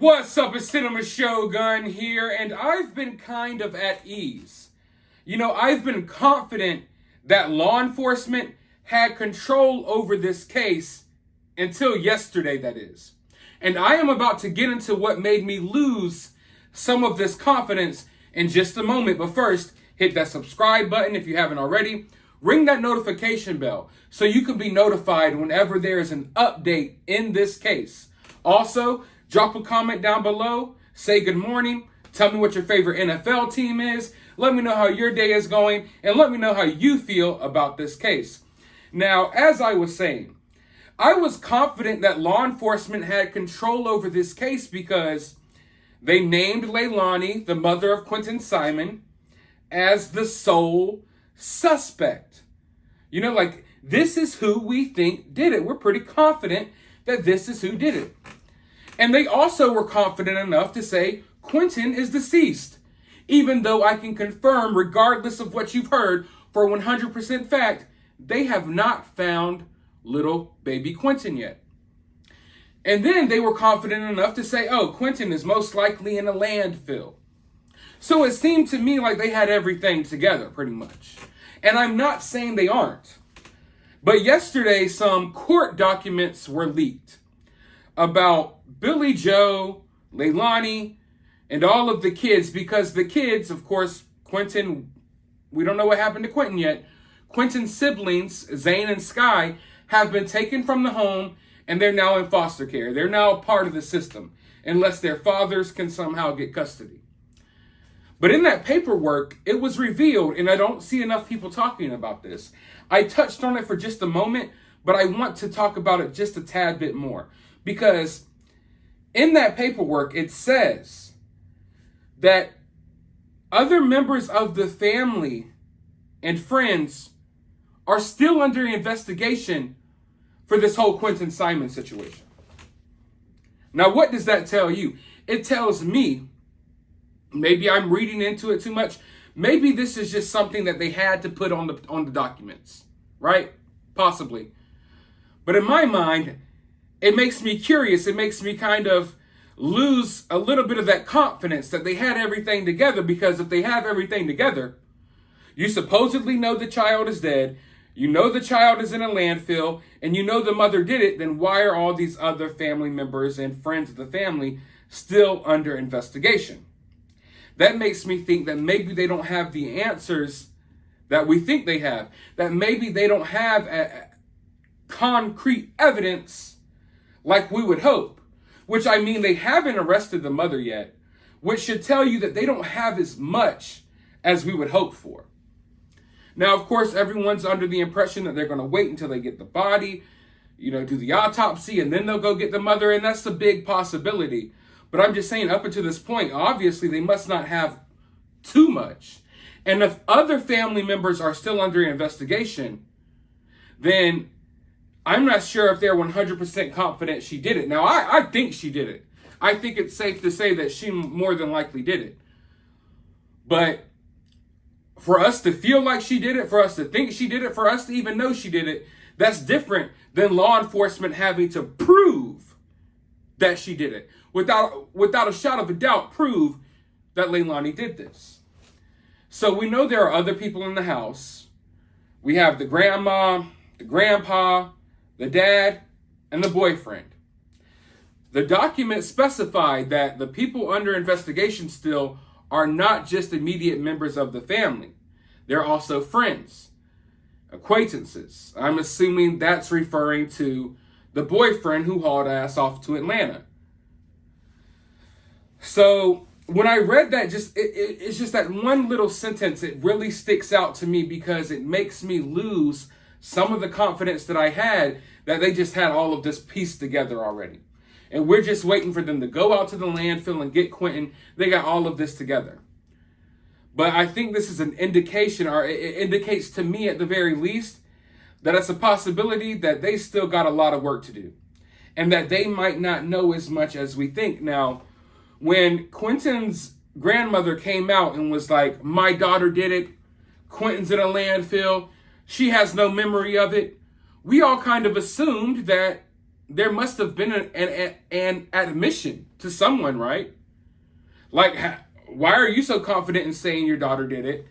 What's up, it's Cinema Shogun here, and I've been kind of at ease. I've been confident that law enforcement had control over this case until yesterday, that is. And I am about to get into what made me lose some of this confidence in just a moment. But first, hit that subscribe button if you haven't already. Ring that notification bell so you can be notified whenever there is an update in this case. Also, drop a comment down below, say good morning, tell me what your favorite NFL team is, let me know how your day is going, and let me know how you feel about this case. Now, as I was saying, I was confident that law enforcement had control over this case because they named Leilani, the mother of Quinton Simon, as the sole suspect. This is who we think did it. We're pretty confident that this is who did it. And they also were confident enough to say Quinton is deceased, even though I can confirm, regardless of what you've heard, for 100% fact, they have not found little baby Quinton yet. And then they were confident enough to say, Quinton is most likely in a landfill. So it seemed to me like they had everything together, pretty much. And I'm not saying they aren't. But yesterday, some court documents were leaked about Billy Joe, Leilani, and all of the kids, because the kids, of course, Quinton, we don't know what happened to Quinton yet. Quinton's siblings, Zane and Sky, have been taken from the home, and they're now in foster care. They're now a part of the system, unless their fathers can somehow get custody. But in that paperwork, it was revealed, and I don't see enough people talking about this. I touched on it for just a moment, but I want to talk about it just a tad bit more. Because in that paperwork, it says that other members of the family and friends are still under investigation for this whole Quinton Simon situation. Now, what does that tell you? It tells me, maybe I'm reading into it too much. Maybe this is just something that they had to put on the documents, right? Possibly. But in my mind, it makes me curious. It makes me kind of lose a little bit of that confidence that they had everything together, because if they have everything together, you supposedly know the child is dead, you know the child is in a landfill, and you know the mother did it, then why are all these other family members and friends of the family still under investigation? That makes me think that maybe they don't have the answers that we think they have, that maybe they don't have concrete evidence like we would hope, which I mean they haven't arrested the mother yet, which should tell you that they don't have as much as we would hope for. Now, of course, everyone's under the impression that they're going to wait until they get the body, do the autopsy, and then they'll go get the mother, and that's a big possibility. But I'm just saying, up until this point, obviously they must not have too much. And if other family members are still under investigation, then I'm not sure if they're 100% confident she did it. Now, I think she did it. I think it's safe to say that she more than likely did it. But for us to feel like she did it, for us to think she did it, for us to even know she did it, that's different than law enforcement having to prove that she did it. Without a shadow of a doubt, prove that Leilani did this. So we know there are other people in the house. We have the grandma, the grandpa, the dad, and the boyfriend. The document specified that the people under investigation still are not just immediate members of the family. They're also friends, acquaintances. I'm assuming that's referring to the boyfriend who hauled ass off to Atlanta. So when I read that, it's just that one little sentence, it really sticks out to me because it makes me lose some of the confidence that I had that they just had all of this pieced together already. And we're just waiting for them to go out to the landfill and get Quinton. They got all of this together. But I think this is an indication, or it indicates to me at the very least, that it's a possibility that they still got a lot of work to do. And that they might not know as much as we think. Now, when Quinton's grandmother came out and was like, my daughter did it, Quinton's in a landfill, she has no memory of it, we all kind of assumed that there must have been an admission to someone, right? Like, why are you so confident in saying your daughter did it?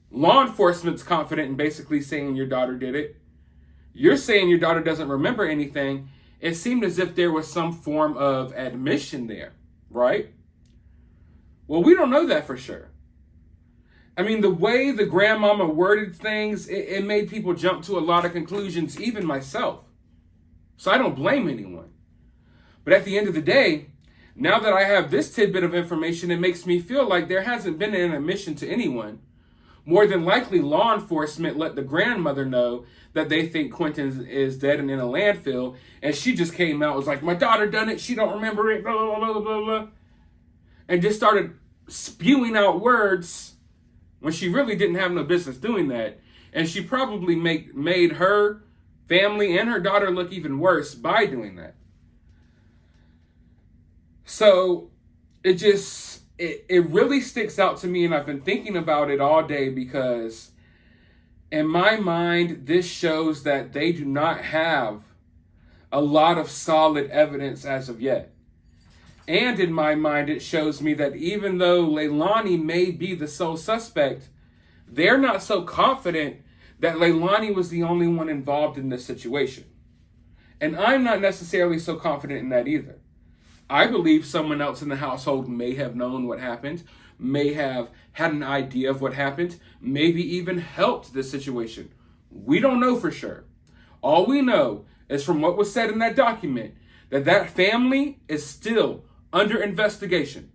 Law enforcement's confident in basically saying your daughter did it. You're saying your daughter doesn't remember anything. It seemed as if there was some form of admission there, right? Well, we don't know that for sure. I mean, the way the grandmama worded things, it made people jump to a lot of conclusions, even myself. So I don't blame anyone. But at the end of the day, now that I have this tidbit of information, it makes me feel like there hasn't been an admission to anyone. More than likely, law enforcement let the grandmother know that they think Quinton is dead and in a landfill, and she just came out, was like, my daughter done it, she don't remember it, blah, blah, blah, blah, blah, and just started spewing out words when she really didn't have no business doing that. And she probably made her family and her daughter look even worse by doing that. So it really sticks out to me, and I've been thinking about it all day, because in my mind, this shows that they do not have a lot of solid evidence as of yet. And in my mind, it shows me that even though Leilani may be the sole suspect, they're not so confident that Leilani was the only one involved in this situation. And I'm not necessarily so confident in that either. I believe someone else in the household may have known what happened, may have had an idea of what happened, maybe even helped this situation. We don't know for sure. All we know is from what was said in that document, that family is still under investigation.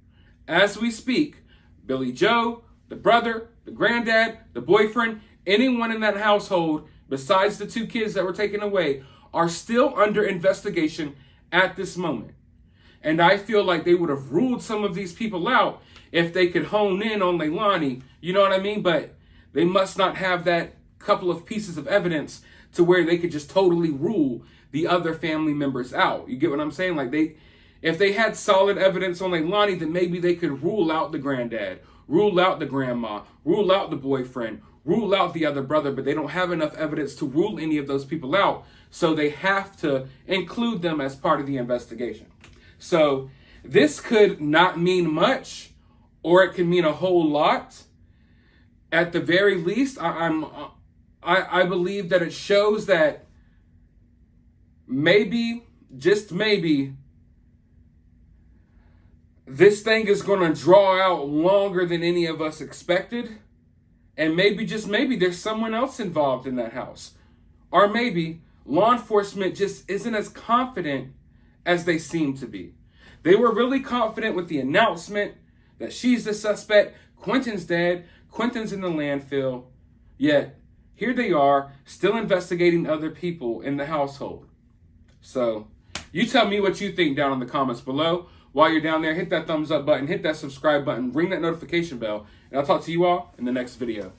As we speak, Billy Joe, the brother, the granddad, the boyfriend, anyone in that household besides the 2 kids that were taken away are still under investigation at this moment. And I feel like they would have ruled some of these people out if they could hone in on Leilani, you know what I mean? But they must not have that couple of pieces of evidence to where they could just totally rule the other family members out. You get what I'm saying? Like, if they had solid evidence on Leilani, then maybe they could rule out the granddad, rule out the grandma, rule out the boyfriend, rule out the other brother, but they don't have enough evidence to rule any of those people out. So they have to include them as part of the investigation. So this could not mean much, or it can mean a whole lot. At the very least, I believe that it shows that maybe, just maybe, this thing is going to draw out longer than any of us expected. And maybe, just maybe, there's someone else involved in that house. Or maybe law enforcement just isn't as confident as they seem to be. They were really confident with the announcement that she's the suspect, Quinton's dead, Quinton's in the landfill. Yet, here they are, still investigating other people in the household. So, you tell me what you think down in the comments below. While you're down there, hit that thumbs up button, hit that subscribe button, ring that notification bell, and I'll talk to you all in the next video.